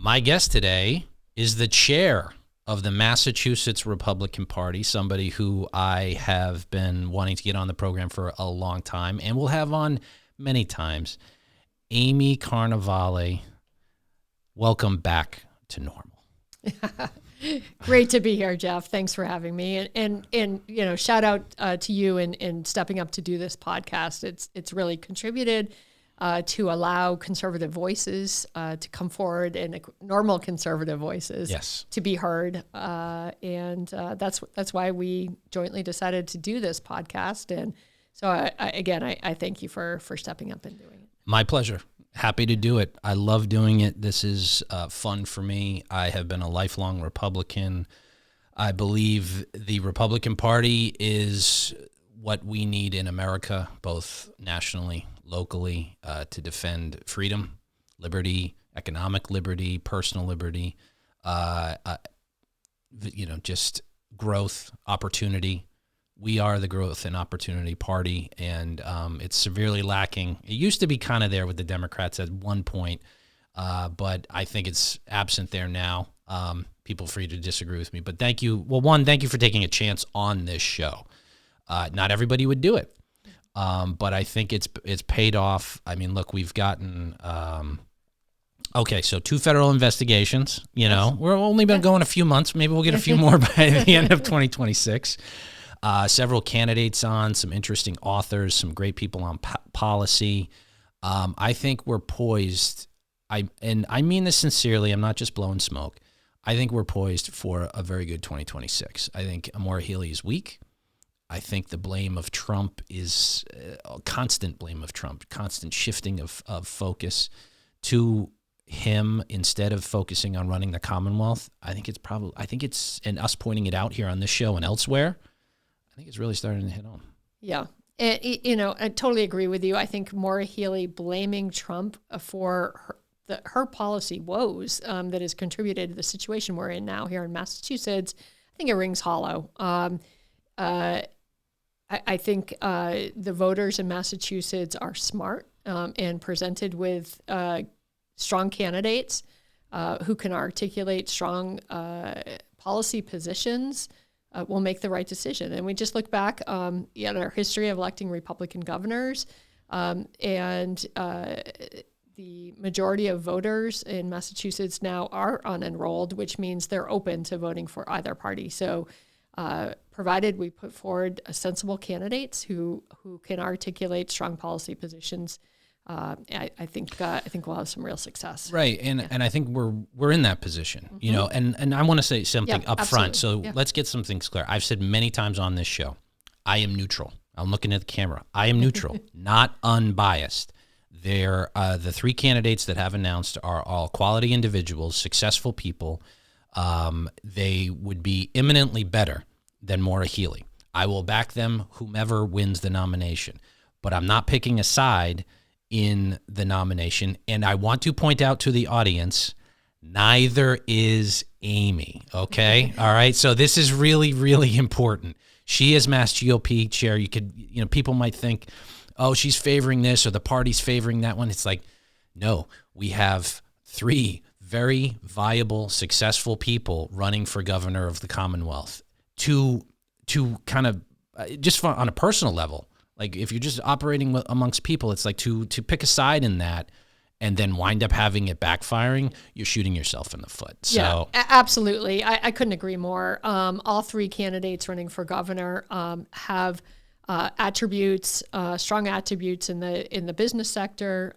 My guest today is the chair of the Massachusetts Republican Party, somebody who I have been wanting to get on the program for a long time and will have on many times. Amy Carnevale, welcome back to normal. Great to be here, Jeff. Thanks for having me. And you know, shout out to you in stepping up to do this podcast. It's really contributed to allow conservative voices to come forward and normal conservative voices to be heard. And that's why we jointly decided to do this podcast. And so I thank you for stepping up and doing it. My pleasure. Happy to do it. I love doing it. This is fun for me. I have been a lifelong Republican. I believe the Republican Party is what we need in America, both nationally, locally, to defend freedom, liberty, economic liberty, personal liberty, just growth, opportunity. We are the growth and opportunity party, and it's severely lacking. It used to be kind of there with the Democrats at one point, but I think it's absent there now. People free to disagree with me, but thank you. Well, one, thank you for taking a chance on this show. Not everybody would do it, but I think it's paid off. I mean, look, we've gotten so 2 federal investigations. You know, we're only been going a few months. Maybe we'll get a few more by the end of 2026. Several candidates on, some interesting authors, some great people on policy. I think we're poised. I mean this sincerely. I'm not just blowing smoke. I think we're poised for a very good 2026. I think Maura Healey is weak. I think the blame of Trump is a constant blame of Trump, constant shifting of focus to him instead of focusing on running the Commonwealth. And us pointing it out here on this show and elsewhere, I think it's really starting to hit home. Yeah. And, I totally agree with you. I think Maura Healey blaming Trump for her policy woes that has contributed to the situation we're in now here in Massachusetts, I think it rings hollow. I think the voters in Massachusetts are smart and presented with strong candidates who can articulate strong policy positions. Will make the right decision. And we just look back at our history of electing Republican governors, and the majority of voters in Massachusetts now are unenrolled, which means they're open to voting for either party. So provided we put forward sensible candidates who can articulate strong policy positions, I think we'll have some real success. Right, and I think we're in that position, and I want to say something up front. So let's get some things clear. I've said many times on this show, I am neutral. I'm looking at the camera. I am neutral, not unbiased. They're the 3 candidates that have announced are all quality individuals, successful people. They would be eminently better than Maura Healey. I will back them, whomever wins the nomination, but I'm not picking a side in the nomination. And I want to point out to the audience, neither is Amy, okay? All right, so this is really, really important. She is MassGOP chair. People might think, oh, she's favoring this or the party's favoring that one. It's like, no, we have 3 very viable, successful people running for governor of the Commonwealth to kind of, just on a personal level, like if you're just operating amongst people, it's like to pick a side in that and then wind up having it backfiring, you're shooting yourself in the foot. So yeah, absolutely. I couldn't agree more. All 3 candidates running for governor have attributes, strong attributes in the business sector,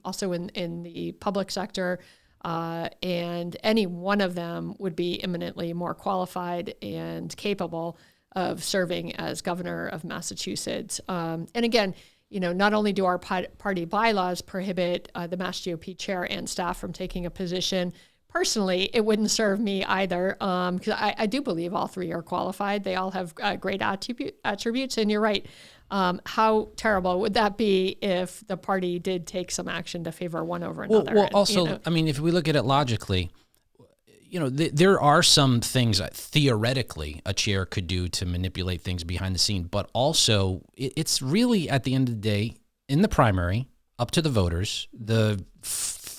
also in the public sector, and any one of them would be eminently more qualified and capable of serving as governor of Massachusetts. And again, not only do our party bylaws prohibit the MassGOP chair and staff from taking a position, personally, it wouldn't serve me either, because I do believe all 3 are qualified. They all have great attributes, and you're right. How terrible would that be if the party did take some action to favor one over another? Well, also, I mean, if we look at it logically, there are some things theoretically a chair could do to manipulate things behind the scene, but also it's really at the end of the day in the primary up to the voters. The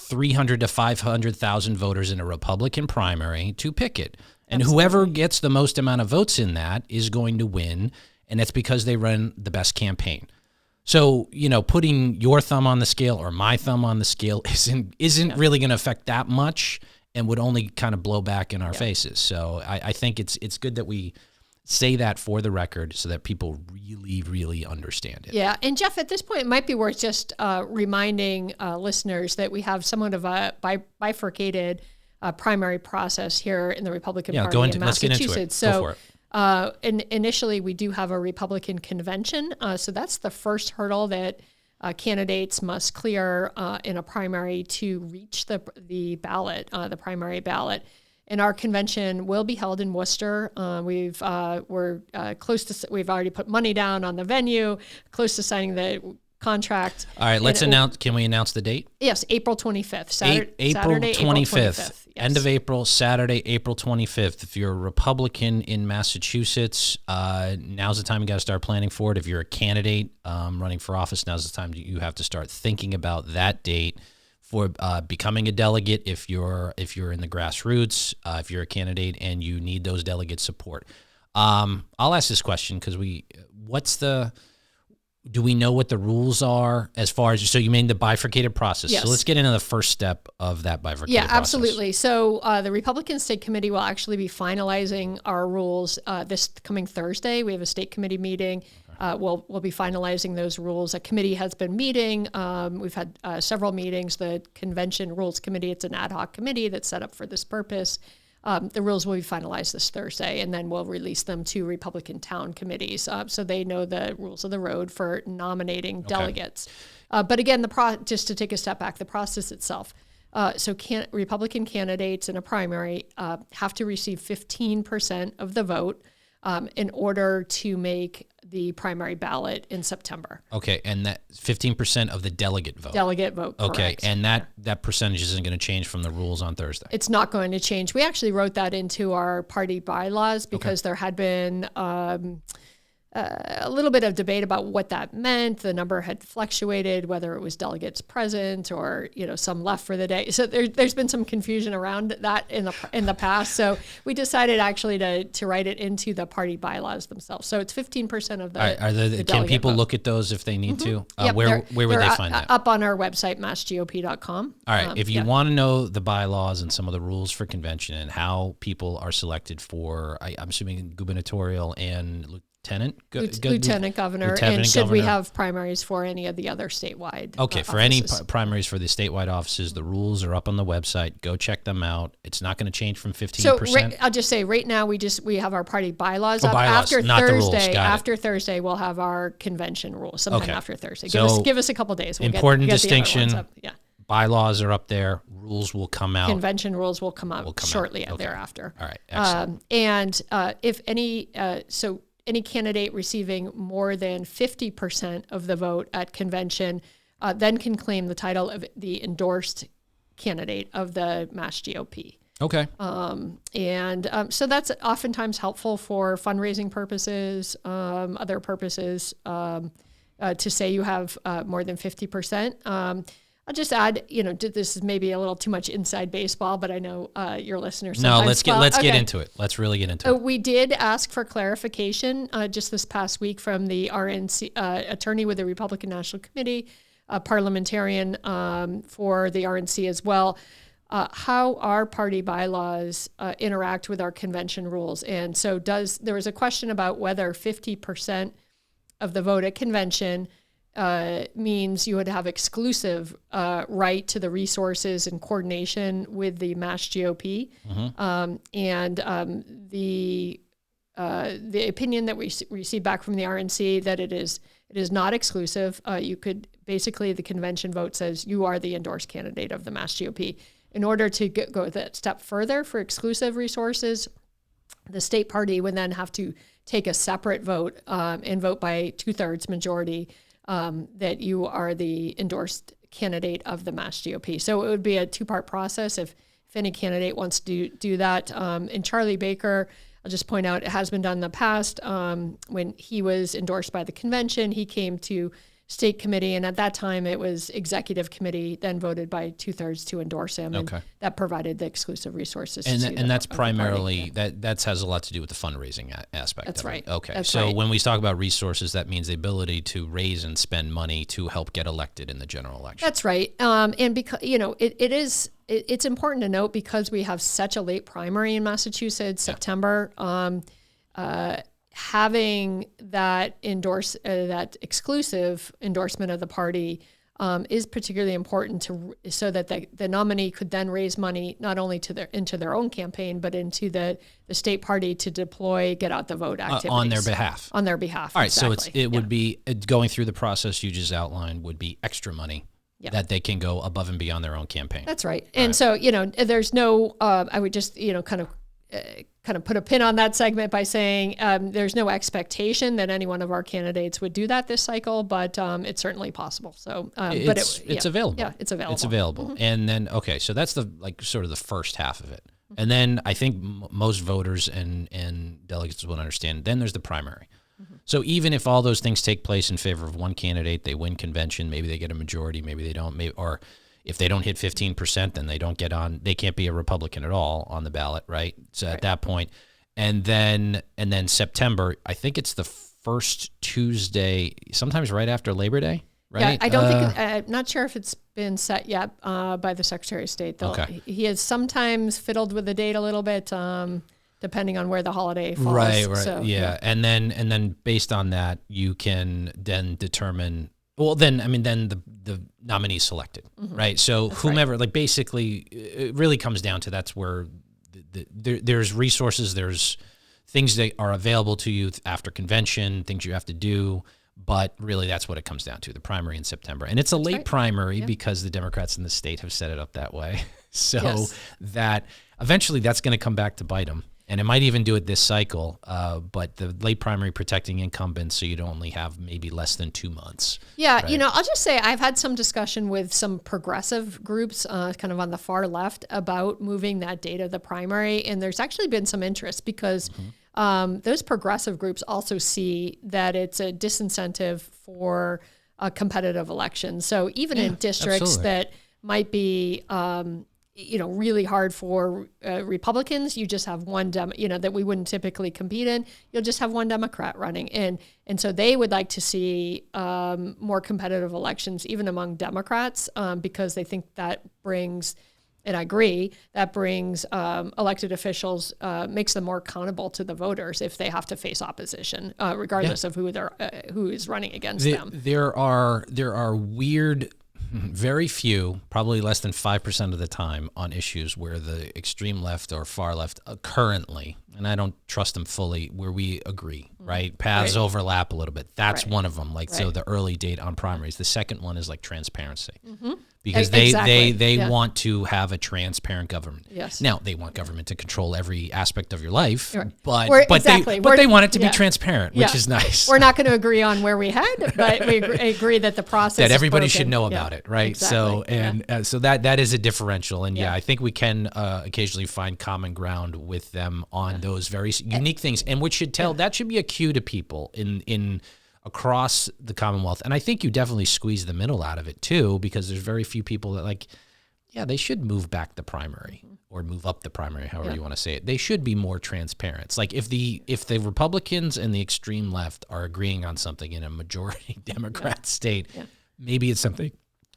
300 to 500,000 voters in a Republican primary to pick it. And Absolutely. whoever gets the most amount of votes in that is going to win, and it's because they run the best campaign. So, putting your thumb on the scale or my thumb on the scale isn't really going to affect that much and would only kind of blow back in our faces. So I think it's good that we say that for the record so that people really, really understand it. Yeah. And Jeff, at this point, it might be worth just reminding listeners that we have somewhat of a bifurcated primary process here in the Republican Party in Massachusetts. Let's get into it. Go for it. Initially, we do have a Republican convention. So that's the first hurdle that candidates must clear in a primary to reach the ballot, the primary ballot. And our convention will be held in Worcester. We're close to. We've already put money down on the venue, close to signing the contract. All right, let's announce. Can we announce the date? Yes, April 25th. April 25th. Yes. End of April, Saturday, April 25th. If you're a Republican in Massachusetts, now's the time you got to start planning for it. If you're a candidate running for office, now's the time you have to start thinking about that date for becoming a delegate. If you're in the grassroots, if you're a candidate and you need those delegate support. I'll ask this question because do we know what the rules are as far as, so you mean the bifurcated process? Yes. So let's get into the first step of that bifurcated process. Yeah, absolutely. So the Republican State Committee will actually be finalizing our rules this coming Thursday. We have a state committee meeting. We'll be finalizing those rules. A committee has been meeting. We've had several meetings. The Convention Rules Committee, it's an ad hoc committee that's set up for this purpose. The rules will be finalized this Thursday, and then we'll release them to Republican town committees so they know the rules of the road for nominating delegates. But again, just to take a step back, the process itself. Republican candidates in a primary have to receive 15% of the vote in order to make the primary ballot in September. Okay, and that 15% of the delegate vote. Delegate vote, correct. Okay, and that percentage isn't going to change from the rules on Thursday. It's not going to change. We actually wrote that into our party bylaws because there had been a little bit of debate about what that meant. The number had fluctuated, whether it was delegates present or some left for the day. So there's been some confusion around that in the past. So we decided actually to write it into the party bylaws themselves. So it's 15% of the can people vote. Look at those if they need to? Yep, where would they find that? Up on our website, massgop.com. All right. If you want to know the bylaws and some of the rules for convention and how people are selected for, I'm assuming gubernatorial and lieutenant governor, and should we have primaries for any of the other statewide Okay, for offices. any primaries for the statewide offices, the rules are up on the website. Go check them out. It's not going to change from 15%. So I'll just say right now we have our party bylaws up. Bylaws, after not Thursday, the rules. Got after it. Thursday we'll have our convention rules sometime after Thursday. So give us a couple days. We'll important get distinction. the other ones up. Yeah. Bylaws are up there. Rules will come out. Convention rules will come out shortly thereafter. All right. Excellent. If any candidate receiving more than 50% of the vote at convention then can claim the title of the endorsed candidate of the MassGOP. Okay. So that's oftentimes helpful for fundraising purposes, other purposes, to say you have more than 50%. I'll just add, this is maybe a little too much inside baseball, but I know your listeners. No, let's get into it. Let's really get into it. We did ask for clarification just this past week from the RNC attorney with the Republican National Committee, parliamentarian for the RNC as well, how our party bylaws interact with our convention rules. And so there was a question about whether 50% of the vote at convention means you would have exclusive right to the resources and coordination with the MassGOP. The opinion that we received back from the RNC that it is not exclusive. You could basically, the convention vote says you are the endorsed candidate of the MassGOP. In order to go that step further for exclusive resources, the state party would then have to take a separate vote and vote by 2/3 majority that you are the endorsed candidate of the MassGOP. So it would be a two-part process if any candidate wants to do that. And Charlie Baker, I'll just point out, it has been done in the past. When he was endorsed by the convention, he came to state committee, and at that time it was executive committee, then voted by 2/3 to endorse him. Okay. And that provided the exclusive resources. And that's primarily, that has a lot to do with the fundraising aspect. That's right. Okay. That's so right. when we talk about resources, that means the ability to raise and spend money to help get elected in the general election. That's right. And because, it's important to note, because we have such a late primary in Massachusetts, September, having that that exclusive endorsement of the party is particularly important so that the nominee could then raise money not only into their own campaign, but into the state party to deploy get out the vote activities on their behalf. On their behalf. All right, exactly. so it would be going through the process you just outlined would be extra money that they can go above and beyond their own campaign. That's right. And so there's no. I would just kind of put a pin on that segment by saying there's no expectation that any one of our candidates would do that this cycle, but it's certainly possible. So, it's available. Yeah, it's available. It's available. Mm-hmm. And then, okay, so that's sort of the first half of it. Mm-hmm. And then I think most voters and delegates will understand, then there's the primary. Mm-hmm. So even if all those things take place in favor of one candidate, they win convention, maybe they get a majority, maybe they don't, or if they don't hit 15%, then they don't get on. They can't be a Republican at all on the ballot, right? So at that point, and then September, I think it's the first Tuesday, sometimes right after Labor Day, right? Yeah, I don't think. I'm not sure if it's been set yet by the Secretary of State. Though he has sometimes fiddled with the date a little bit, depending on where the holiday falls. Right. So, yeah, and then based on that, you can then determine. Well, then the nominee's selected, right? So that's whomever, basically, it really comes down to that's where there's resources, there's things that are available to you after convention, things you have to do, but really that's what it comes down to, the primary in September. And it's a late primary because the Democrats in the state have set it up that way. So that eventually that's going to come back to bite them. And it might even do it this cycle, but the late primary protecting incumbents, so you'd only have maybe less than 2 months. Yeah, right? I'll just say I've had some discussion with some progressive groups kind of on the far left about moving that date of the primary, and there's actually been some interest because those progressive groups also see that it's a disincentive for a competitive election. So even in districts that might be really hard for Republicans, you just have one that we wouldn't typically compete in. You'll just have one Democrat running, and so they would like to see more competitive elections, even among Democrats, because they think that brings, and I agree, that brings elected officials, makes them more accountable to the voters if they have to face opposition, regardless of who is running against them. There are weird. Very few, probably less than 5% of the time, on issues where the extreme left or far left currently, and I don't trust them fully, where we agree, right? Paths overlap a little bit. That's one of them. So the early date on primaries. The second one is transparency, because they want to have a transparent government. Yes. Now they want government to control every aspect of your life, but they want it to be transparent, which is nice. We're not going to agree on where we head, but we agree that the process that everybody should know about it, right? Exactly. So that is a differential, and I think we can occasionally find common ground with them on those very unique things, and which should tell that should be a cue to people in across the Commonwealth. And I think you definitely squeeze the middle out of it too, because there's very few people that they should move back the primary or move up the primary, however you want to say it. They should be more transparent. It's if the Republicans and the extreme left are agreeing on something in a majority Democrat state, maybe it's something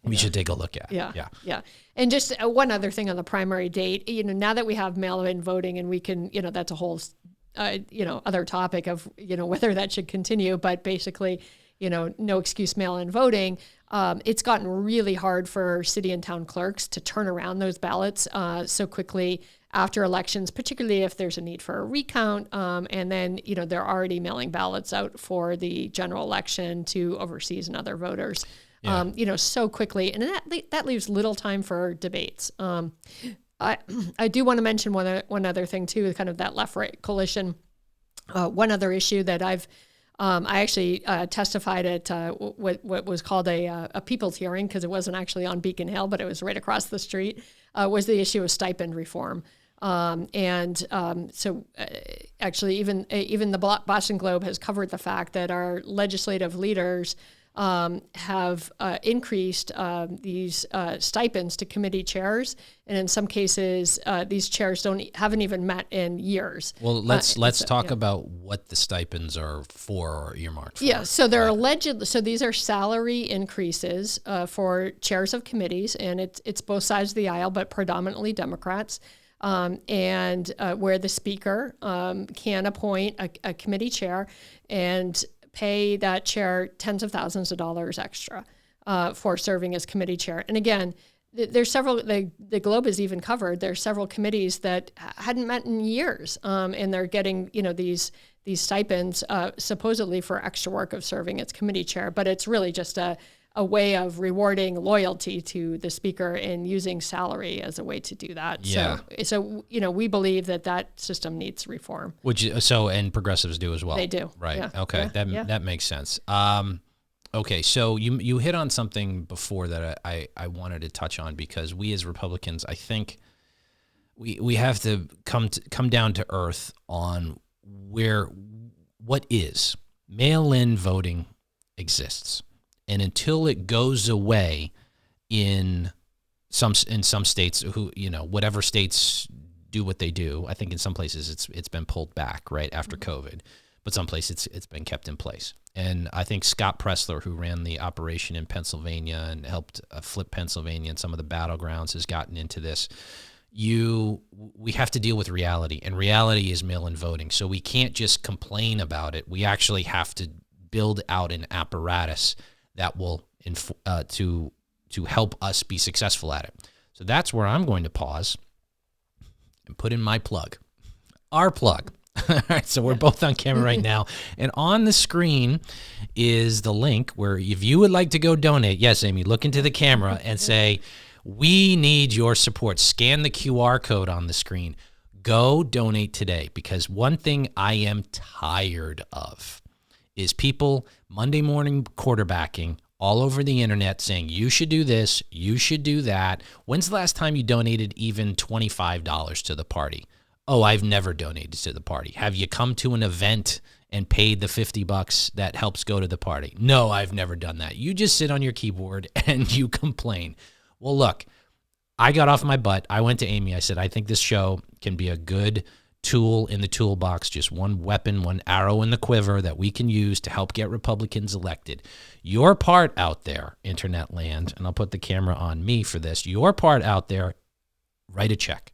we should take a look at. Yeah. And just one other thing on the primary date, now that we have mail-in voting, and we can, that's a whole other topic of, whether that should continue, but basically, no excuse mail-in voting. It's gotten really hard for city and town clerks to turn around those ballots so quickly after elections, particularly if there's a need for a recount. And then, they're already mailing ballots out for the general election to overseas and other voters, so quickly. And that leaves little time for debates. I do want to mention one other thing too, kind of that left-right coalition. One other issue that I actually testified at what was called a people's hearing, because it wasn't actually on Beacon Hill, but it was right across the street, was the issue of stipend reform. So actually even the Boston Globe has covered the fact that our legislative leaders have increased these stipends to committee chairs, and in some cases, these chairs haven't even met in years. Well, let's talk about what the stipends are for or earmarked for. Yeah, so they're so these are salary increases for chairs of committees, and it's both sides of the aisle, but predominantly Democrats. And where the speaker can appoint a committee chair and pay that chair tens of thousands of dollars extra for serving as committee chair. And again, there's several, the Globe has even covered, there's several committees that hadn't met in years, and they're getting, these stipends supposedly for extra work of serving as committee chair, but it's really just a way of rewarding loyalty to the speaker and using salary as a way to do that. Yeah. So we believe that system needs reform. And progressives do as well. They do. Right. Yeah. Okay. Yeah. That makes sense. Okay. So you hit on something before that I wanted to touch on, because we as Republicans, I think we have to come down to earth on what is mail-in voting exists. And until it goes away in some states, whatever states do what they do, I think in some places it's been pulled back right after COVID, but some places it's been kept in place. And I think Scott Pressler, who ran the operation in Pennsylvania and helped flip Pennsylvania and some of the battlegrounds, has gotten into this. We have to deal with reality, and reality is mail-in voting. So we can't just complain about it. We actually have to build out an apparatus that will to help us be successful at it. So that's where I'm going to pause and put in my plug, our plug. All right, so we're both on camera right now, and on the screen is the link where if you would like to go donate, yes, Amy, look into the camera and say, we need your support. Scan the QR code on the screen. Go donate today, because one thing I am tired of is people Monday morning quarterbacking all over the internet saying, you should do this, you should do that. When's the last time you donated even $25 to the party? Oh, I've never donated to the party. Have you come to an event and paid the $50 that helps go to the party? No, I've never done that. You just sit on your keyboard and you complain. Well, look, I got off my butt. I went to Amy. I said, I think this show can be a good tool in the toolbox, just one weapon, one arrow in the quiver that we can use to help get Republicans elected. Your part out there, internet land, and I'll put the camera on me for this, your part out there, write a check.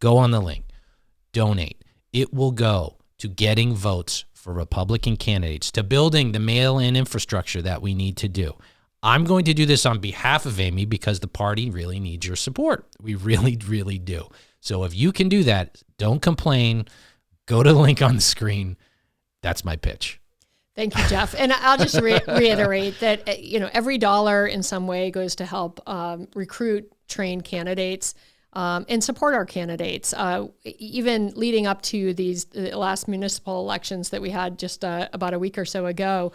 Go on the link. Donate. It will go to getting votes for Republican candidates, to building the mail-in infrastructure that we need to do. I'm going to do this on behalf of Amy because the party really needs your support. We really, really do. So if you can do that, don't complain. Go to the link on the screen. That's my pitch. Thank you, Jeff. And I'll just reiterate that, every dollar in some way goes to help recruit, train candidates, and support our candidates. Even leading up to the last municipal elections that we had just about a week or so ago,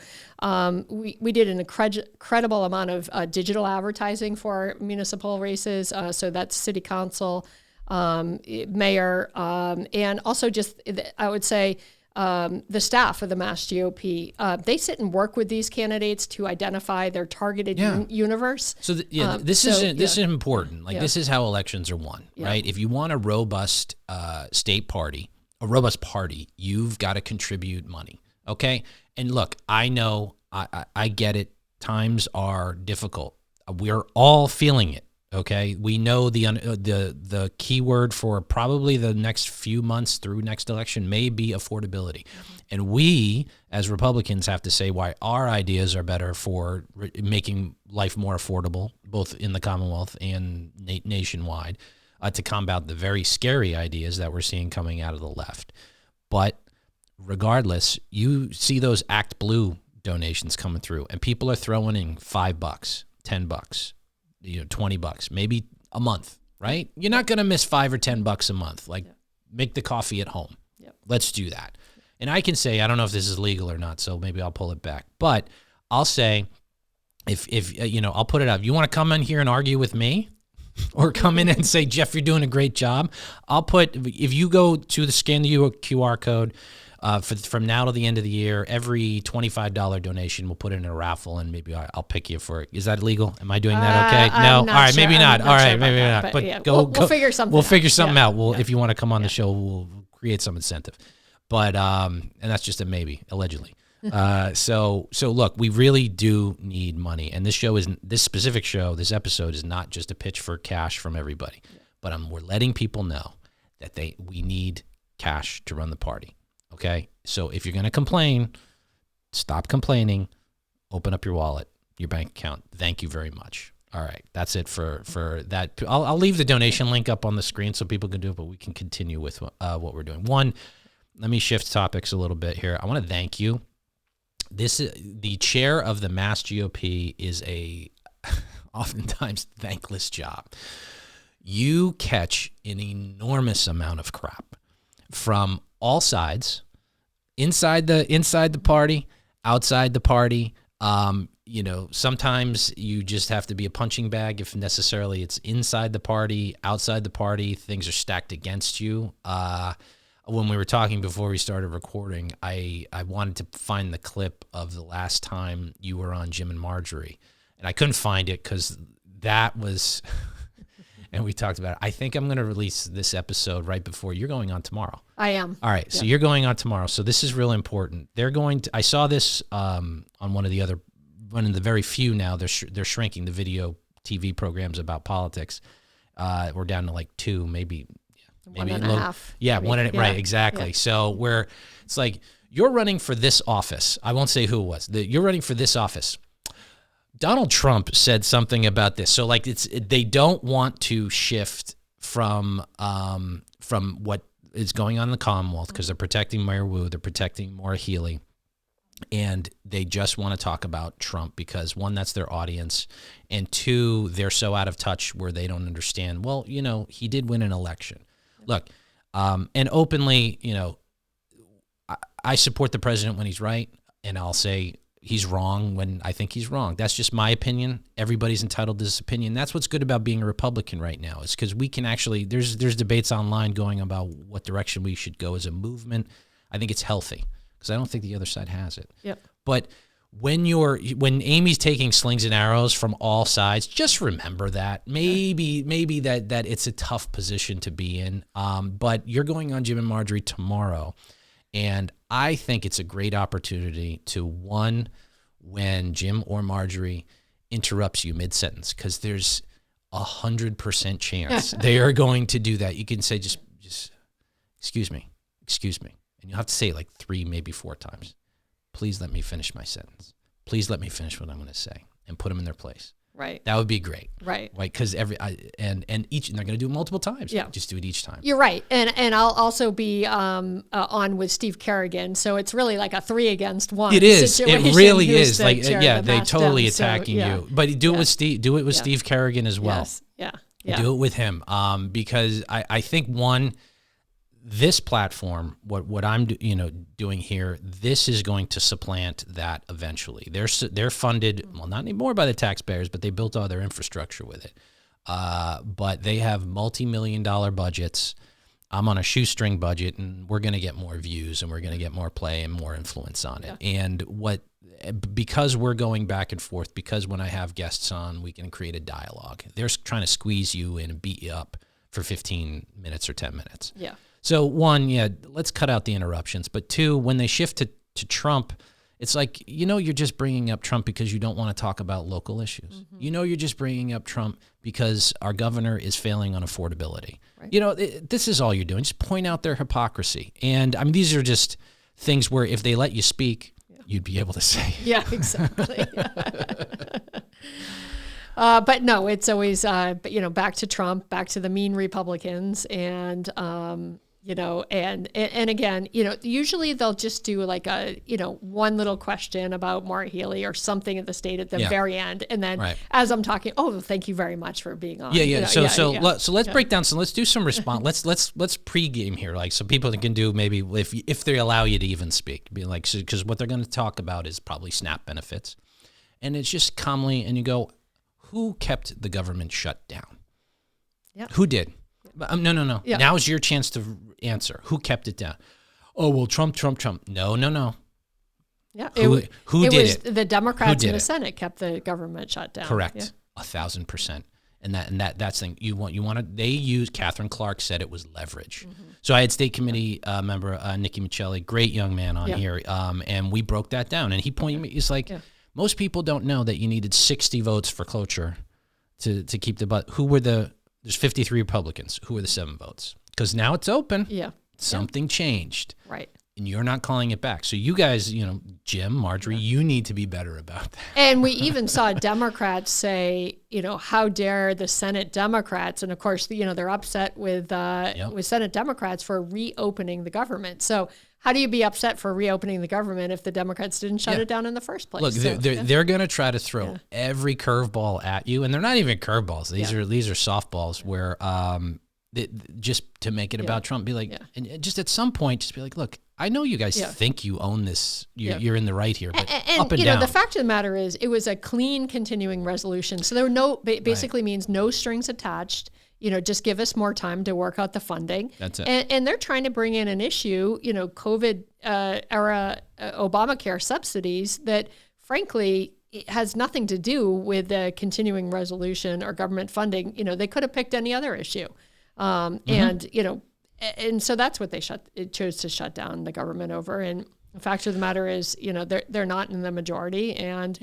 we did an incredible amount of digital advertising for our municipal races. So that's city council, mayor, and also just, I would say, the staff of the MassGOP. They sit and work with these candidates to identify their targeted universe. So this is important. This is how elections are won, right? If you want a robust state party, a robust party, you've got to contribute money, okay? And look, I know, I get it. Times are difficult. We're all feeling it. Okay, we know the key word for probably the next few months through next election may be affordability. And we, as Republicans, have to say why our ideas are better for making life more affordable, both in the Commonwealth and nationwide, to combat the very scary ideas that we're seeing coming out of the left. But regardless, you see those Act Blue donations coming through, and people are throwing in $5, $10, $20, maybe a month, right? You're not going to miss $5 or $10 a month. Make the coffee at home. Yep. Let's do that. And I can say, I don't know if this is legal or not, so maybe I'll pull it back. But I'll say, if I'll put it up. You want to come in here and argue with me, or come in and say, Jeff, you're doing a great job. I'll put, if you go to the scan the QR code, from now to the end of the year, every $25 donation we'll put in a raffle, and maybe I'll pick you for it. Is that illegal? Am I doing that okay? No. All right, maybe not. All right, maybe not. But yeah, we'll figure something. We'll figure something out. If you want to come on the show, we'll create some incentive. But and that's just a maybe, allegedly. So look, we really do need money, and this episode is not just a pitch for cash from everybody, but we're letting people know that we need cash to run the party. Okay, so if you're going to complain, stop complaining. Open up your wallet, your bank account. Thank you very much. All right, that's it for that. I'll leave the donation link up on the screen so people can do it, but we can continue with what we're doing. One, let me shift topics a little bit here. I want to thank you. The chair of the MassGOP is a oftentimes thankless job. You catch an enormous amount of crap from all sides, inside the party, outside the party. Sometimes you just have to be a punching bag if necessarily it's inside the party, outside the party, things are stacked against you. When we were talking before we started recording, I wanted to find the clip of the last time you were on Jim and Margery, and I couldn't find it because that was, and we talked about it. I think I'm going to release this episode right before you're going on tomorrow. I am. All right, so you're going on tomorrow. So this is real important. I saw this on one of the very few now. They're shrinking the video TV programs about politics. We're down to like 2, maybe 1.5. Yeah, maybe. Right, exactly. Yeah. So it's like, you're running for this office. I won't say who it was. You're running for this office. Donald Trump said something about this. So like they don't want to shift from what is going on in the Commonwealth because they're protecting Mayor Wu, they're protecting Maura Healey, and they just want to talk about Trump because, one, that's their audience, and two, they're so out of touch where they don't understand, well, he did win an election. Look, and openly, I support the president when he's right, and I'll say he's wrong when I think he's wrong. That's just my opinion. Everybody's entitled to this opinion. That's what's good about being a Republican right now, is because we can actually, there's debates online going about what direction we should go as a movement. I think it's healthy because I don't think the other side has it. Yep. But when Amy's taking slings and arrows from all sides, just remember that. Maybe that it's a tough position to be in. But you're going on Jim and Margery tomorrow, and I think it's a great opportunity to, one, when Jim or Margery interrupts you mid-sentence, because there's 100% chance they are going to do that. You can say, just excuse me. And you'll have to say it like 3, maybe 4 times. Please let me finish my sentence. Please let me finish what I'm going to say, and put them in their place. Right. That would be great. Right. Because and they're going to do it multiple times. Yeah. Just do it each time. You're right. And I'll also be on with Steve Kerrigan. So it's really like a 3 against 1. It is. It really is. Like, they totally attacking you. But do it with Steve. Do it with Steve Kerrigan as well. Yes. Yeah. Do it with him. Because I think, one, this platform, what I'm doing here, this is going to supplant that eventually. They're funded, well, not anymore by the taxpayers, but they built all their infrastructure with it. But they have multi-million-dollar budgets. I'm on a shoestring budget, and we're going to get more views, and we're going to get more play and more influence on it. Yeah. And because we're going back and forth, because when I have guests on, we can create a dialogue. They're trying to squeeze you in and beat you up for 15 minutes or 10 minutes. Yeah. So, one, let's cut out the interruptions. But two, when they shift to Trump, it's like, you're just bringing up Trump because you don't want to talk about local issues. Mm-hmm. You're just bringing up Trump because our governor is failing on affordability. Right. This is all you're doing. Just point out their hypocrisy. And, I mean, these are just things where if they let you speak, you'd be able to say. Yeah, exactly. But no, it's always, back to Trump, back to the mean Republicans. And, and again, usually they'll just do like one little question about Maura Healey or something at the state at the very end. And then as I'm talking, thank you very much for being on. Yeah. So let's break down. So let's do some response. let's pregame here. Like, so people can do, maybe if they allow you to even speak, be like, because what they're going to talk about is probably SNAP benefits. And it's just calmly, and you go, who kept the government shut down? Yep. Who did? No. Yeah. Now is your chance to answer. Who kept it down? oh, well, Trump. No. Yeah, who did it? The Democrats in the Senate kept the government shut down. Correct, yeah. 1,000%. And that's the thing you want to. They use. Catherine Clark said it was leverage. So I had state committee member Nikki Michelli, great young man on here, and we broke that down. And he pointed me. He's like, most people don't know that you needed 60 votes for cloture to keep the. But who were there's 53 Republicans. Who were the 7 votes? Because now it's open. Yeah, something changed. Right. And you're not calling it back. So you guys, Jim, Margery, you need to be better about that. And we even saw Democrats say, how dare the Senate Democrats? And of course, they're upset with Senate Democrats for reopening the government. So how do you be upset for reopening the government if the Democrats didn't shut it down in the first place? Look, they're going to try to throw every curveball at you, and they're not even curveballs. These are softballs where just to make it about Trump, be like, and just at some point, just be like, look, I know you guys think you own this. You're in the right here, but up and down. The fact of the matter is, it was a clean continuing resolution. So there were basically means no strings attached. Just give us more time to work out the funding. That's it. And they're trying to bring in an issue, COVID era Obamacare subsidies that, frankly, it has nothing to do with the continuing resolution or government funding. They could have picked any other issue. And so that's what they chose to shut down the government over. And the fact of the matter is, they're not in the majority. And,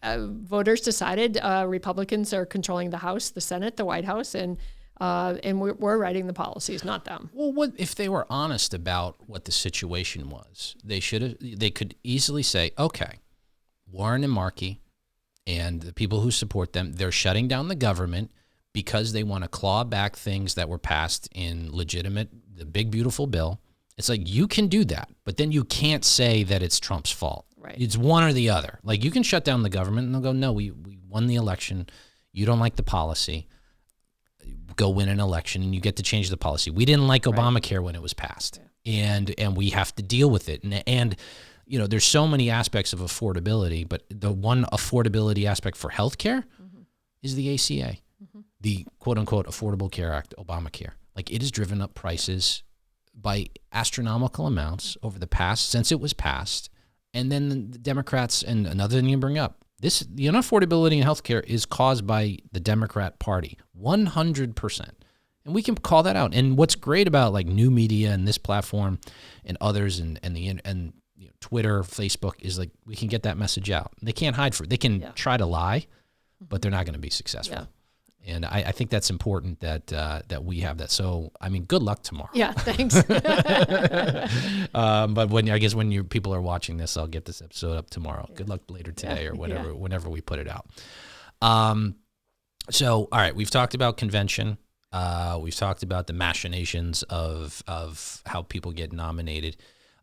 voters decided Republicans are controlling the House, the Senate, the White House, and we're writing the policies, not them. Well, what if they were honest about what the situation was? They could easily say, okay, Warren and Markey and the people who support them, they're shutting down the government because they want to claw back things that were passed in the big, beautiful bill. It's like, you can do that, but then you can't say that it's Trump's fault. Right. It's one or the other. Like, you can shut down the government and they'll go, no, we won the election. You don't like the policy. Go win an election and you get to change the policy. We didn't like Obamacare when it was passed, and we have to deal with it. And there's so many aspects of affordability, but the one affordability aspect for healthcare is the ACA. The quote-unquote Affordable Care Act, Obamacare. Like, it has driven up prices by astronomical amounts over the past, since it was passed. And then the Democrats, and another thing you bring up, the unaffordability in healthcare is caused by the Democrat Party, 100%. And we can call that out. And what's great about like new media and this platform and others and Twitter, Facebook is like, we can get that message out. They can't hide for it. They can try to lie, but they're not going to be successful. Yeah. And I think that's important that we have that. So, I mean, good luck tomorrow. Yeah, thanks. But when people are watching this, I'll get this episode up tomorrow. Yeah. Good luck later today or whatever, whenever we put it out. So, all right, we've talked about convention. We've talked about the machinations of how people get nominated.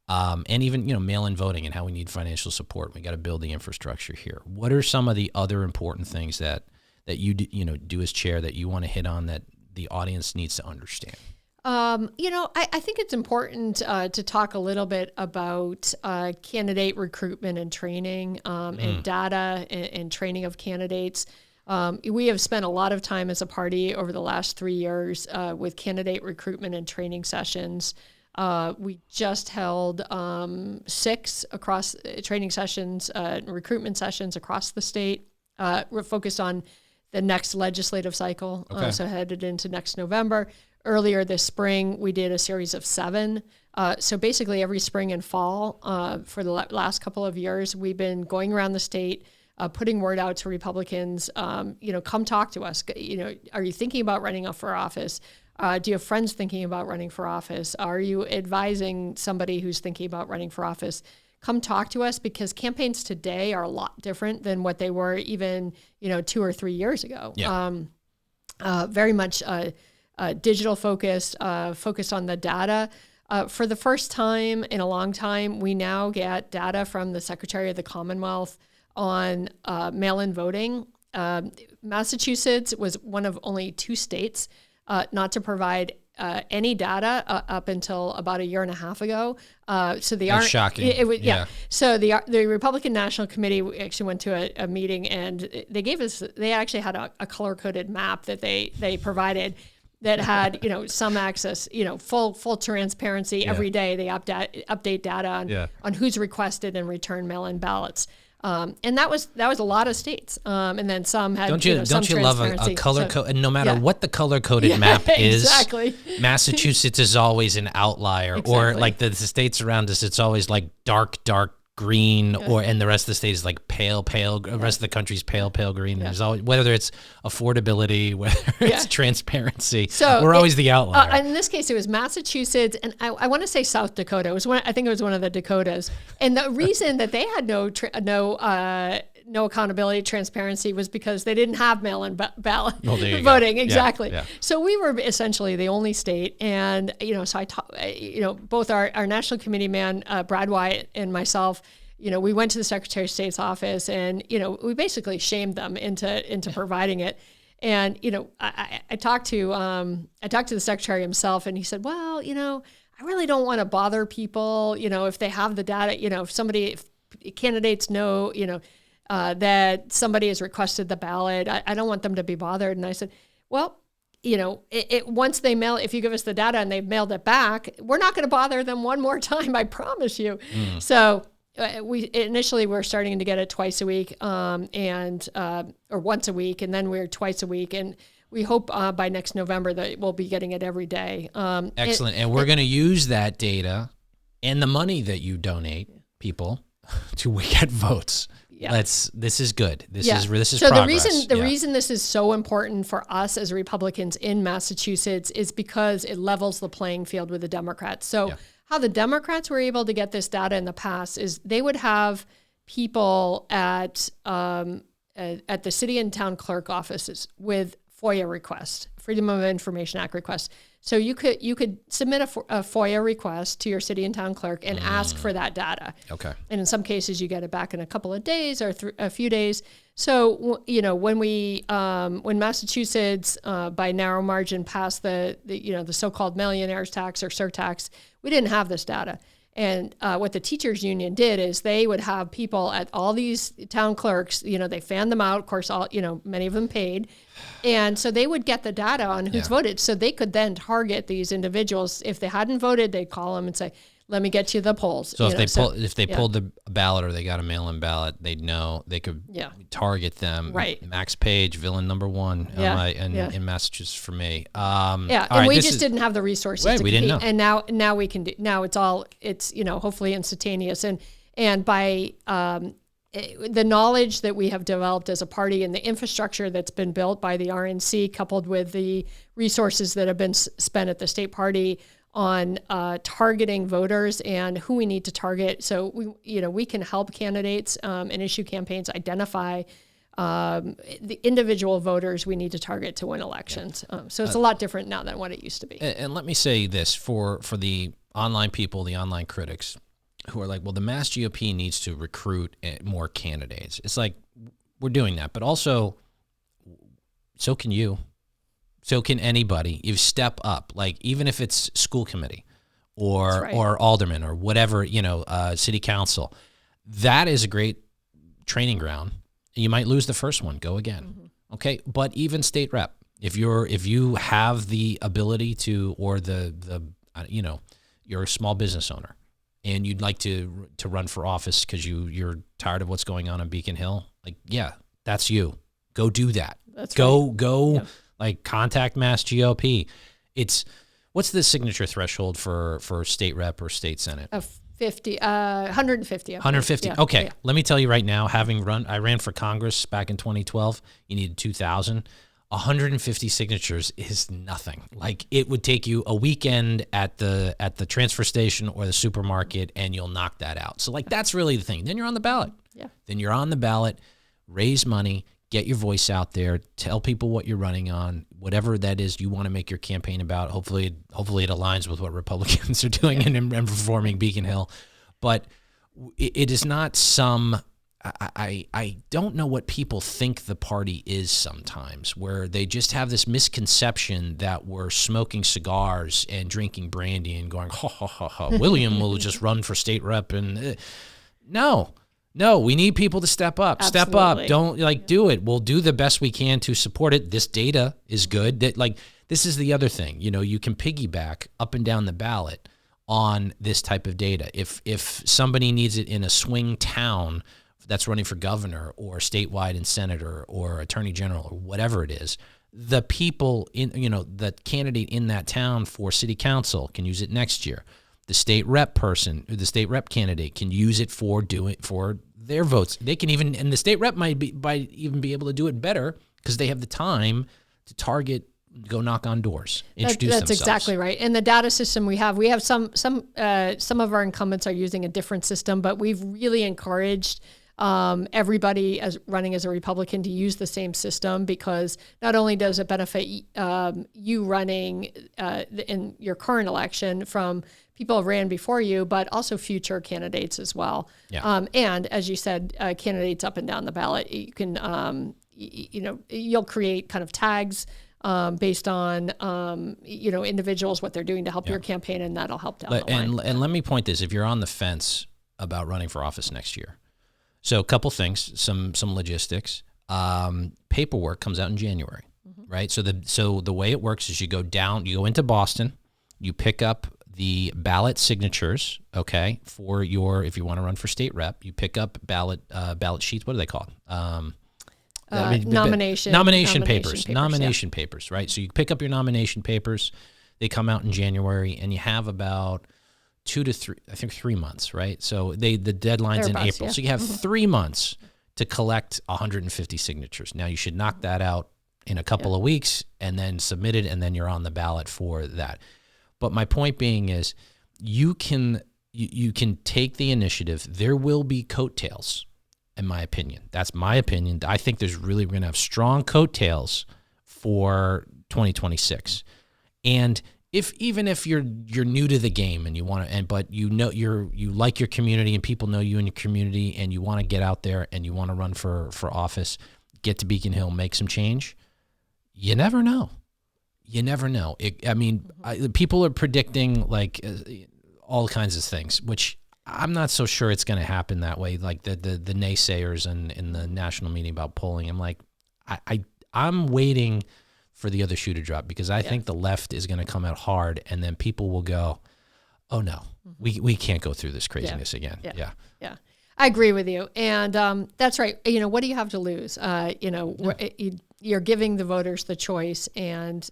And even, mail-in voting and how we need financial support. We got to build the infrastructure here. What are some of the other important things that you do as chair that you want to hit on that the audience needs to understand? I think it's important to talk a little bit about candidate recruitment and training and data and training of candidates. We have spent a lot of time as a party over the last 3 years with candidate recruitment and training sessions. We just held 6 across training sessions, recruitment sessions across the state. We're focused on the next legislative cycle, so headed into next November. Earlier this spring, we did a series of 7. So basically every spring and fall for the last couple of years, we've been going around the state, putting word out to Republicans, come talk to us. Are you thinking about running for office? Do you have friends thinking about running for office? Are you advising somebody who's thinking about running for office? Come talk to us, because campaigns today are a lot different than what they were even, 2 or 3 years ago. Yeah. Very much digital focused, focused on the data. For the first time in a long time, we now get data from the Secretary of the Commonwealth on mail-in voting. Massachusetts was one of only 2 states not to provide any data up until about a year and a half ago. So That's shocking. It was, yeah. So the Republican National Committee actually went to a meeting, and they actually had a color-coded map that they provided. that had, some access, full transparency every day. They update data on who's requested and return mail-in ballots. And that was a lot of states. And then some had, don't you love a color code? And no matter what the color-coded map is, exactly. Massachusetts is always an outlier. Exactly. Or like the states around us, it's always like dark green, and the rest of the state is like pale. The rest of the country's pale green. There's always, whether it's affordability, whether it's transparency, so we're always the outlier. In this case, it was Massachusetts, and I want to say South Dakota. I think it was one of the Dakotas. And the reason that they had no accountability, transparency, was because they didn't have mail-in ballot voting. Exactly. Yeah. So we were essentially the only state, and so both our national committee man Brad Wyatt and myself, we went to the Secretary of State's office, and we basically shamed them into providing it. And I talked to the Secretary himself, and he said, well, I really don't want to bother people, if they have the data, if candidates know, that somebody has requested the ballot. I don't want them to be bothered. And I said, well, once they mail, if you give us the data and they've mailed it back, we're not going to bother them one more time. I promise you. So we initially were starting to get it twice a week, or once a week, and then we're twice a week. And we hope by next November that we'll be getting it every day. Excellent. And we're going to use that data and the money that you donate people to get votes. Yeah. This is good. This is so progress. The reason this is so important for us as Republicans in Massachusetts is because it levels the playing field with the Democrats. So how the Democrats were able to get this data in the past is they would have people at the city and town clerk offices with FOIA requests, Freedom of Information Act requests. So you could submit a FOIA request to your city and town clerk and ask for that data. Okay. And in some cases, you get it back in a couple of days or a few days. So when Massachusetts by narrow margin passed the so-called millionaires tax or surtax, we didn't have this data. And what the teachers union did is they would have people at all these town clerks, they fanned them out. Of course, many of them paid. And so they would get the data on who's voted. So they could then target these individuals. If they hadn't voted, they'd call them and say, let me get you the polls. So if they pulled the ballot or they got a mail-in ballot, they'd know they could target them. Right. Max Page, villain number one in Massachusetts for me. And we just didn't have the resources to compete. Didn't know. And now we can do. Now it's hopefully instantaneous. And by the knowledge that we have developed as a party and the infrastructure that's been built by the RNC, coupled with the resources that have been spent at the state party on targeting voters and who we need to target. So we can help candidates and issue campaigns identify the individual voters we need to target to win elections. So it's a lot different now than what it used to be. And let me say this for the online people, the online critics who are like, well, the Mass GOP needs to recruit more candidates. It's like, we're doing that, but also so can you. So can anybody. You step up, like even if it's school committee or alderman or whatever, city council. That is a great training ground. You might lose the first one, go again. Mm-hmm. Okay, but even state rep, if you have the ability to, or you're a small business owner and you'd like to run for office because you're tired of what's going on in Beacon Hill, like that's you. Go do that. Go. Yep. Like contact Mass GOP. What's the signature threshold for state rep or state senate? 150. 150. Yeah. Okay. Yeah. Let me tell you right now, I ran for Congress back in 2012. You needed 2,000. 150 signatures is nothing. Like it would take you a weekend at the transfer station or the supermarket, and you'll knock that out. So like that's really the thing. Then you're on the ballot. Yeah. Then you're on the ballot. Raise money. Get your voice out there. Tell people what you're running on, whatever that is you want to make your campaign about. Hopefully it aligns with what Republicans are doing and reforming Beacon Hill. But it is not I don't know what people think the party is sometimes, where they just have this misconception that we're smoking cigars and drinking brandy and going, ha, ha, ha, ha. William will just run for state rep. And No, we need people to step up. Absolutely. Step up. Don't do it. We'll do the best we can to support it. This data is good. This this is the other thing. You can piggyback up and down the ballot on this type of data. If somebody needs it in a swing town that's running for governor or statewide and senator or attorney general or whatever it is, the people the candidate in that town for city council can use it next year. The state rep person, or the state rep candidate, can use it for their votes. They can even, and the state rep might even be able to do it better because they have the time to target, go knock on doors, introduce themselves. That's exactly right. And the data system we have some of our incumbents are using a different system, but we've really encouraged everybody running as a Republican to use the same system, because not only does it benefit you running in your current election from people who ran before you, but also future candidates as well. Yeah. And as you said, candidates up and down the ballot, you can, you'll create kind of tags based on, individuals, what they're doing to help your campaign, and that'll help down the line. And let me point this, if you're on the fence about running for office next year, so a couple things, some logistics. Paperwork comes out in January, right? So the way it works is you go into Boston, you pick up the ballot signatures, okay, for if you want to run for state rep, you pick up ballot sheets. What are they called? Nomination papers, right? So you pick up your nomination papers. They come out in January, and you have about 2 to 3, I think 3 months, right? So the deadline's in April. Yeah. So you have 3 months to collect 150 signatures. Now you should knock that out in a couple of weeks and then submit it, and then you're on the ballot for that. But my point being is you can take the initiative. There will be coattails, in my opinion. That's my opinion. I think we're going to have strong coattails for 2026. And even if you're new to the game and you want to, but you like your community and people know you in your community and you want to get out there and you want to run for office, get to Beacon Hill, make some change, you never know. You never know. People are predicting all kinds of things, which I'm not so sure it's going to happen that way. Like the naysayers in the national meeting about polling, I'm like, I'm waiting for the other shoe to drop, because I think the left is going to come out hard, and then people will go, oh no, we can't go through this craziness again. Yeah. I agree with you. And that's right. What do you have to lose? You're giving the voters the choice. And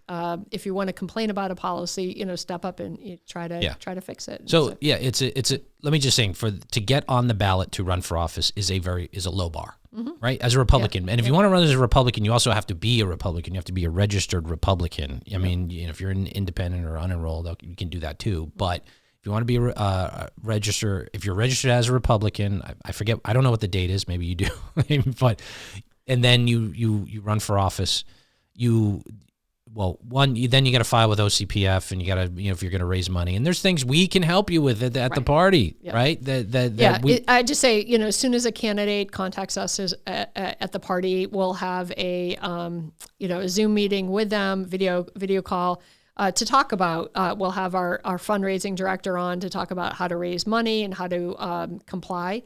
if you want to complain about a policy, step up and you try to fix it. So let me just say, to get on the ballot to run for office is a low bar, right? As a Republican. And if you want to run as a Republican, you also have to be a Republican. You have to be a registered Republican. I mean, if you're an independent or unenrolled, you can do that too. But if you want to be if you're registered as a Republican, I forget, I don't know what the date is. Maybe you do, but and then you run for office. Then you got to file with OCPF, and you got to, if you're going to raise money, and there's things we can help you with at the party, right? I just say, as soon as a candidate contacts us at the party, we'll have a Zoom meeting with them, video call. To talk about, we'll have our fundraising director on to talk about how to raise money and how to comply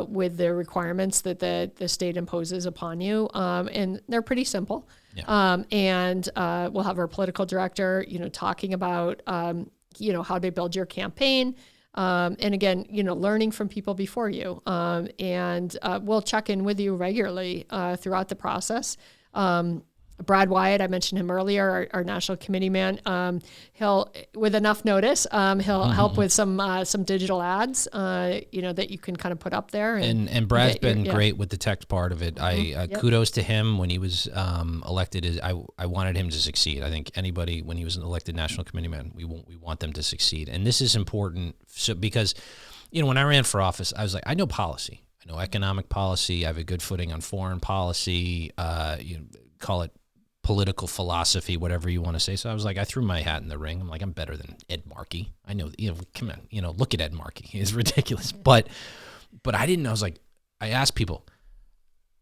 with the requirements that the state imposes upon you. And they're pretty simple. Yeah. And we'll have our political director, talking about, how to build your campaign. And again, learning from people before you. And we'll check in with you regularly throughout the process. Brad Wyatt, I mentioned him earlier, our national committee man. He'll, with enough notice, he'll help with some digital ads, that you can kind of put up there. And Brad's been great with the tech part of it. Kudos to him when he was elected. I wanted him to succeed. I think anybody, when he was an elected national committee man, we want them to succeed. And this is important, because, when I ran for office, I was like, I know policy. I know economic policy. I have a good footing on foreign policy. Call it political philosophy, whatever you want to say. So I was like, I threw my hat in the ring. I'm like, I'm better than Ed Markey. I know, come on, look at Ed Markey. He's ridiculous. But I didn't know. I was like, I asked people,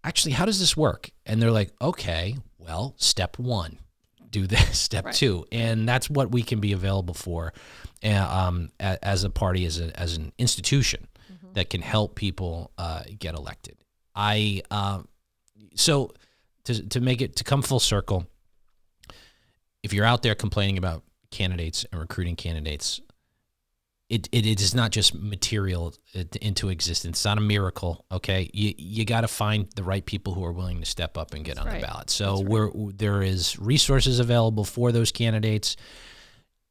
actually, how does this work? And they're like, okay, well, step 1, do this, step 2. And that's what we can be available for as a party, as an institution that can help people get elected. To come full circle, if you're out there complaining about candidates and recruiting candidates, it is not just material into existence. It's not a miracle, okay? You got to find the right people who are willing to step up and get on the ballot. So there is resources available for those candidates.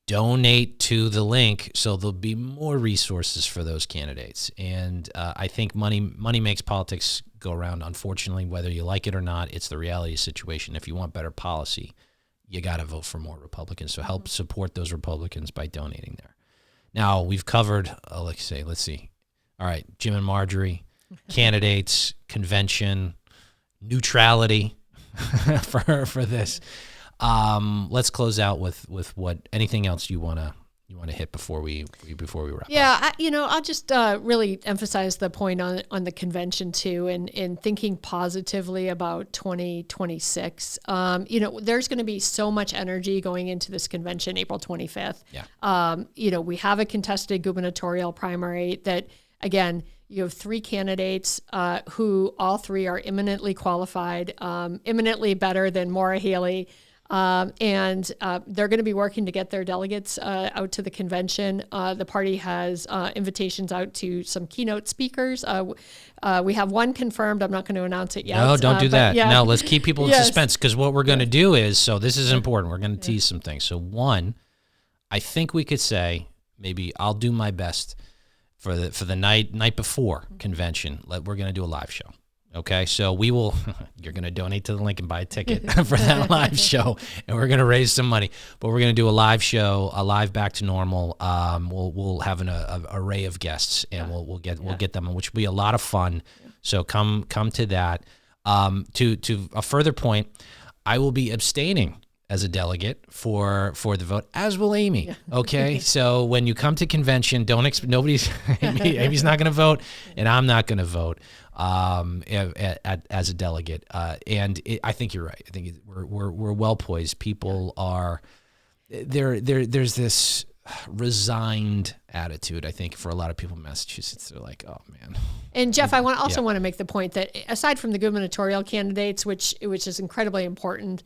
Donate to the link so there'll be more resources for those candidates. And I think money makes politics go around, unfortunately, whether you like it or not. It's the reality situation. If you want better policy, you got to vote for more Republicans. So help support those Republicans by donating there. Now, we've covered, let's see. All right, Jim and Margery, candidates, convention, neutrality for this. Let's close out with what anything else you want to hit before we wrap up. Yeah, I'll just really emphasize the point on the convention too, and thinking positively about 2026. There's going to be so much energy going into this convention, April 25th. Yeah. We have a contested gubernatorial primary that, again, you have three candidates who all three are eminently qualified, eminently better than Maura Healey. And they're going to be working to get their delegates out to the convention. The party has invitations out to some keynote speakers. We have one confirmed. I'm not going to announce it yet. No, don't do that. Yeah. No, let's keep people in suspense, because what we're going to do is, so this is important. We're going to tease some things. So one, I think we could say, maybe I'll do my best for the night before convention. We're going to do a live show. Okay, so you're going to donate to the link and buy a ticket for that live show, and we're going to raise some money. But we're going to do a live show, a live Back to Normal. We'll have an array of guests, and we'll get them, which will be a lot of fun. So come to that. To a further point, I will be abstaining as a delegate for the vote, as will Amy. Okay, so when you come to convention, Amy's not going to vote, and I'm not going to vote as a delegate. And I think you're right. I think we're well poised. People are there's this resigned attitude, I think, for a lot of people in Massachusetts. They're like, oh man. And Jeff, I want to make the point that aside from the gubernatorial candidates, which is incredibly important,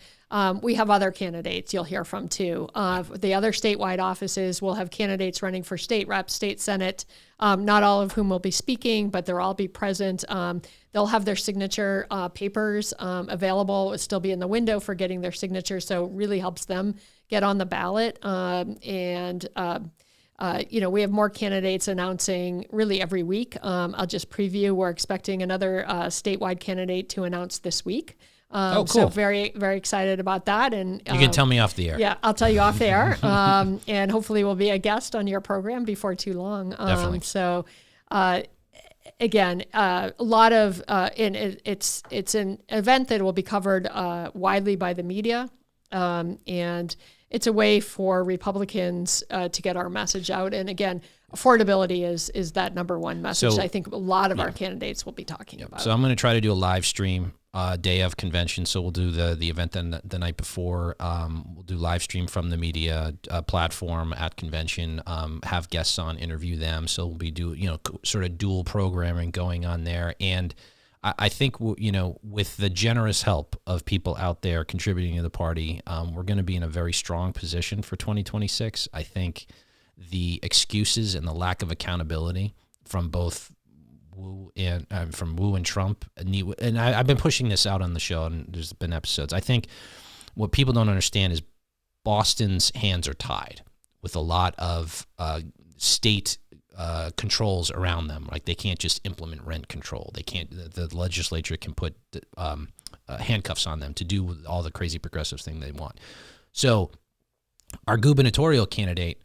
we have other candidates you'll hear from too. The other statewide offices will have candidates running for state reps, state senate, not all of whom will be speaking, but they'll all be present. They'll have their signature papers available. It'll still be in the window for getting their signature, so it really helps them get on the ballot. We have more candidates announcing really every week. I'll just preview. We're expecting another statewide candidate to announce this week. Cool. So very, very excited about that. And you can tell me off the air. Yeah, I'll tell you off the air. And hopefully we'll be a guest on your program before too long. Definitely. So again, a lot of, and it's an event that will be covered widely by the media. And it's a way for Republicans to get our message out. And again, affordability is that number one message. So, I think a lot of our candidates will be talking about. So I'm going to try to do a live stream day of convention. So we'll do the event the night before. We'll do live stream from the media platform at convention. Have guests on, interview them. So we'll be sort of dual programming going on there. And I think, with the generous help of people out there contributing to the party, we're going to be in a very strong position for 2026. I think the excuses and the lack of accountability from both Wu and Trump, and I've been pushing this out on the show, and there's been episodes. I think what people don't understand is Boston's hands are tied with a lot of state controls around them. Like, they can't just implement rent control. They can't. The legislature can put handcuffs on them to do all the crazy progressive thing they want. So our gubernatorial candidate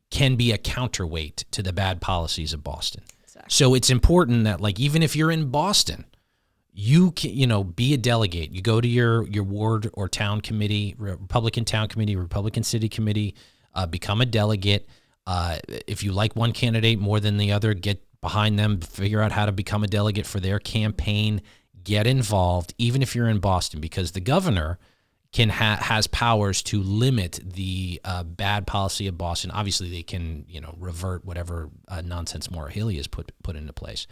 can be a counterweight to the bad policies of Boston. Exactly. So it's important that, like, even if you're in Boston, you can, be a delegate. You go to your ward or town committee, Republican town committee, Republican city committee, become a delegate. If you like one candidate more than the other, get behind them, figure out how to become a delegate for their campaign, get involved, even if you're in Boston, because the governor has powers to limit the bad policy of Boston. Obviously, they can, revert whatever nonsense Maura Healey has put into place.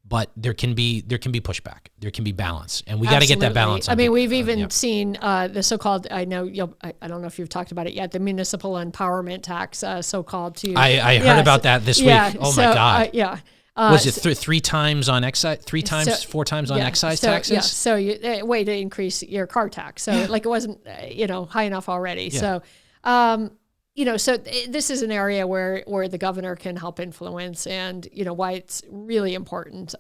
but there can be pushback. There can be balance, and we got to get that balance. I mean, we've even seen the so-called. I don't know if you've talked about it yet. The municipal empowerment tax, so-called. I heard about that this week. Oh my God. Was it 3 times on excise? 4 times on excise taxes? Yeah. So a way to increase your car tax. So like it wasn't high enough already. Yeah. So. So this is an area where the governor can help influence, and why it's really important.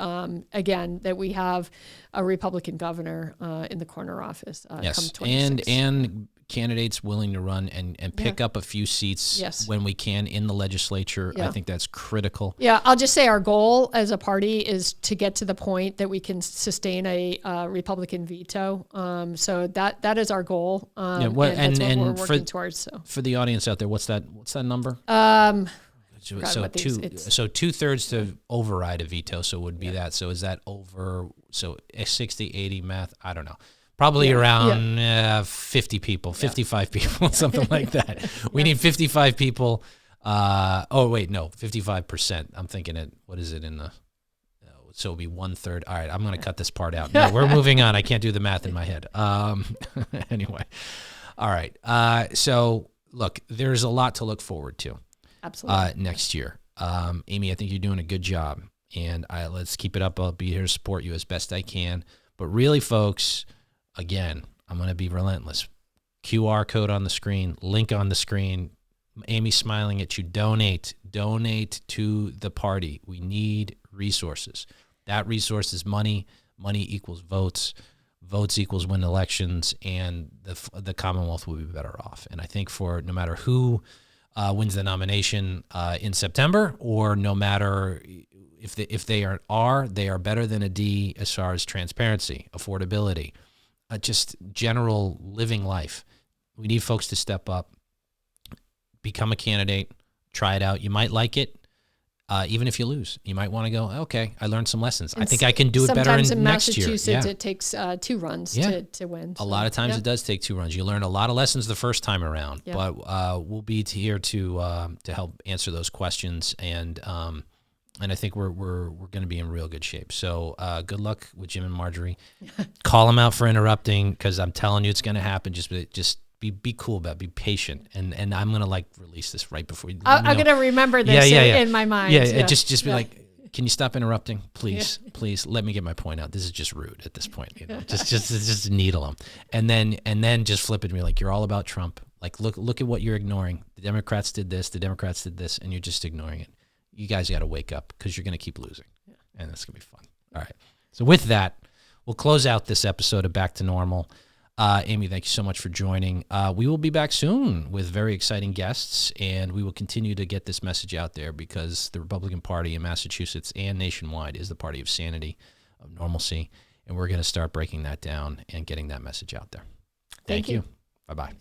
Again, that we have a Republican governor in the corner office. Yes, come 26. and candidates willing to run and pick up a few seats when we can in the legislature. I think that's critical. Yeah, I'll just say our goal as a party is to get to the point that we can sustain a Republican veto. So that is our goal. And that's what we're working towards. So for the audience out there, what's that number? So 2/3 to override a veto. So it would be that. So is that over? So 60, 80 math? I don't know. Probably around 50 people, 55 people, something like that. We need 55 people. 55%. I'm thinking it. What is it in the? So it'll be 1/3. All right, I'm going to cut this part out. No, we're moving on. I can't do the math in my head. Anyway, all right. So look, there's a lot to look forward to. Absolutely. Next year, Amy, I think you're doing a good job, and let's keep it up. I'll be here to support you as best I can. But really, folks. Again, I'm going to be relentless. QR code on the screen, link on the screen. Amy's smiling at you. Donate to the party. We need resources. That resource is money. Money equals votes. Votes equals win elections, and the Commonwealth will be better off. And I think for no matter who wins the nomination in September, or no matter if they are better than a D as far as transparency, affordability. Just general living life. We need folks to step up, become a candidate, try it out. You might like it, even if you lose. You might want to go, okay, I learned some lessons. I think I can do it better next year. Sometimes in Massachusetts, it takes 2 runs to win. So. A lot of times it does take 2 runs. You learn a lot of lessons the first time around, but we'll be here to help answer those questions, and I think we're going to be in real good shape. So good luck with Jim and Margery. Call them out for interrupting, because I'm telling you it's going to happen. Just be cool about it. Be patient. And I'm going to release this right before you. I'm going to remember this in my mind. Yeah. Just be like, can you stop interrupting? Please, please let me get my point out. This is just rude at this point. Just needle them. And then just flip it and be like, you're all about Trump. Look at what you're ignoring. The Democrats did this. The Democrats did this. And you're just ignoring it. You guys got to wake up, because you're going to keep losing. And that's going to be fun. All right. So with that, we'll close out this episode of Back to Normal. Amy, thank you so much for joining. We will be back soon with very exciting guests, and we will continue to get this message out there, because the Republican Party in Massachusetts and nationwide is the party of sanity, of normalcy, and we're going to start breaking that down and getting that message out there. Thank you. Bye-bye.